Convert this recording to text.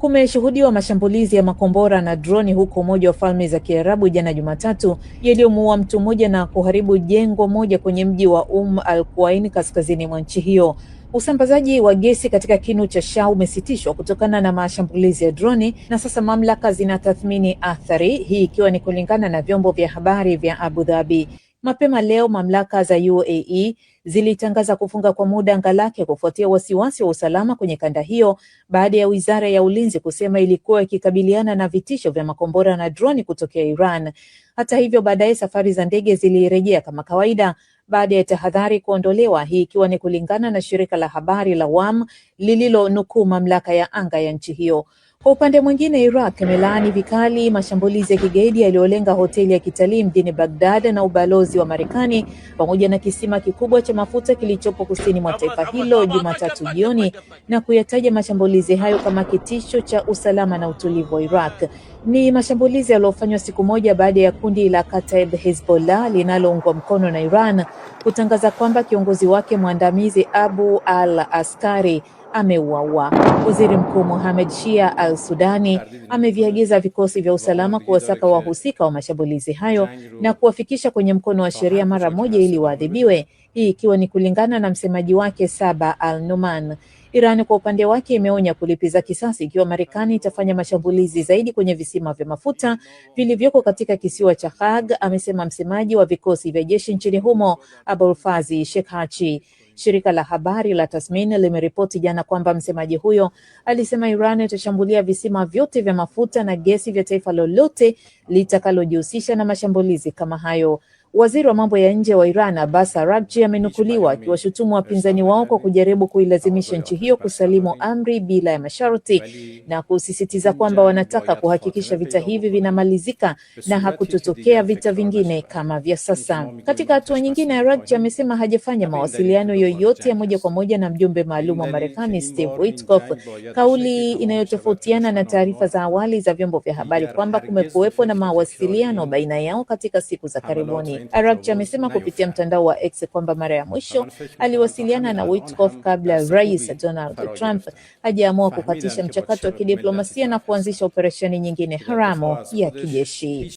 Kumeshuhudiwa mashambulizi ya makombora na droni huko Umoja wa Falme za Kiarabu jana Jumatatu yaliyomuua mtu mmoja na kuharibu jengo moja kwenye mji wa Al-Quwain kaskazini mwa nchi hiyo. Usambazaji wa gesi katika kinu cha Shah umesitishwa kutokana na mashambulizi ya droni na sasa mamlaka zinatathmini athari, hii ikiwa ni kulingana na vyombo vya habari vya Abu Dhabi. Mapema leo mamlaka za UAE zilitangaza kufunga kwa muda anga lake kufuatia wasiwasi wa usalama kwenye kanda hiyo baada ya Wizara ya Ulinzi kusema ilikuwa ikikabiliana na vitisho vya makombora na droni kutokea Iran. Hata hivyo, baadaye safari za ndege zilirejea kama kawaida baada ya tahadhari kuondolewa, hii ikiwa ni kulingana na shirika la habari la WAM lililonukuu mamlaka ya anga ya nchi hiyo. Kwa upande mwingine, Iraq imelaani vikali mashambulizi ya kigaidi yaliyolenga hoteli ya kitalii mjini Baghdad na ubalozi wa Marekani pamoja na kisima kikubwa cha mafuta kilichopo kusini mwa taifa hilo Jumatatu jioni, na kuyataja mashambulizi hayo kama kitisho cha usalama na utulivu wa Iraq. Ni mashambulizi yaliyofanywa siku moja baada ya kundi la Kataib Hezbollah linaloungwa mkono na Iran kutangaza kwamba kiongozi wake mwandamizi Abu al-Askari ameuawa. Waziri Mkuu Mohamed Shia al-Sudani ameviagiza vikosi vya usalama kuwasaka wahusika wa mashambulizi hayo na kuwafikisha kwenye mkono wa sheria mara moja ili waadhibiwe, hii ikiwa ni kulingana na msemaji wake Saba al-Numan. Iran kwa upande wake imeonya kulipiza kisasi ikiwa Marekani itafanya mashambulizi zaidi kwenye visima vya mafuta vilivyoko katika kisiwa cha Khag, amesema msemaji wa vikosi vya jeshi nchini humo Abolfazi Shekhachi. Shirika la habari la Tasmin limeripoti jana kwamba msemaji huyo alisema Iran itashambulia visima vyote vya mafuta na gesi vya taifa lolote litakalojihusisha na mashambulizi kama hayo. Waziri wa mambo ya nje wa Iran Abbas Araghchi amenukuliwa akiwashutumu wapinzani wao kwa kujaribu kuilazimisha nchi hiyo kusalimu amri bila ya masharti na kusisitiza kwamba wanataka kuhakikisha vita hivi vinamalizika na hakutotokea vita vingine kama vya sasa. Katika hatua nyingine, Araghchi amesema hajafanya mawasiliano yoyote ya moja kwa moja na mjumbe maalum wa Marekani Steve Witkoff, kauli inayotofautiana na taarifa za awali za vyombo vya habari kwamba kumekuwepo na mawasiliano baina yao katika siku za karibuni. Araghchi amesema kupitia mtandao wa X kwamba mara ya mwisho aliwasiliana na Witkoff kabla Rais Donald Trump hajaamua kukatisha mchakato wa kidiplomasia na kuanzisha operesheni nyingine haramu ya kijeshi.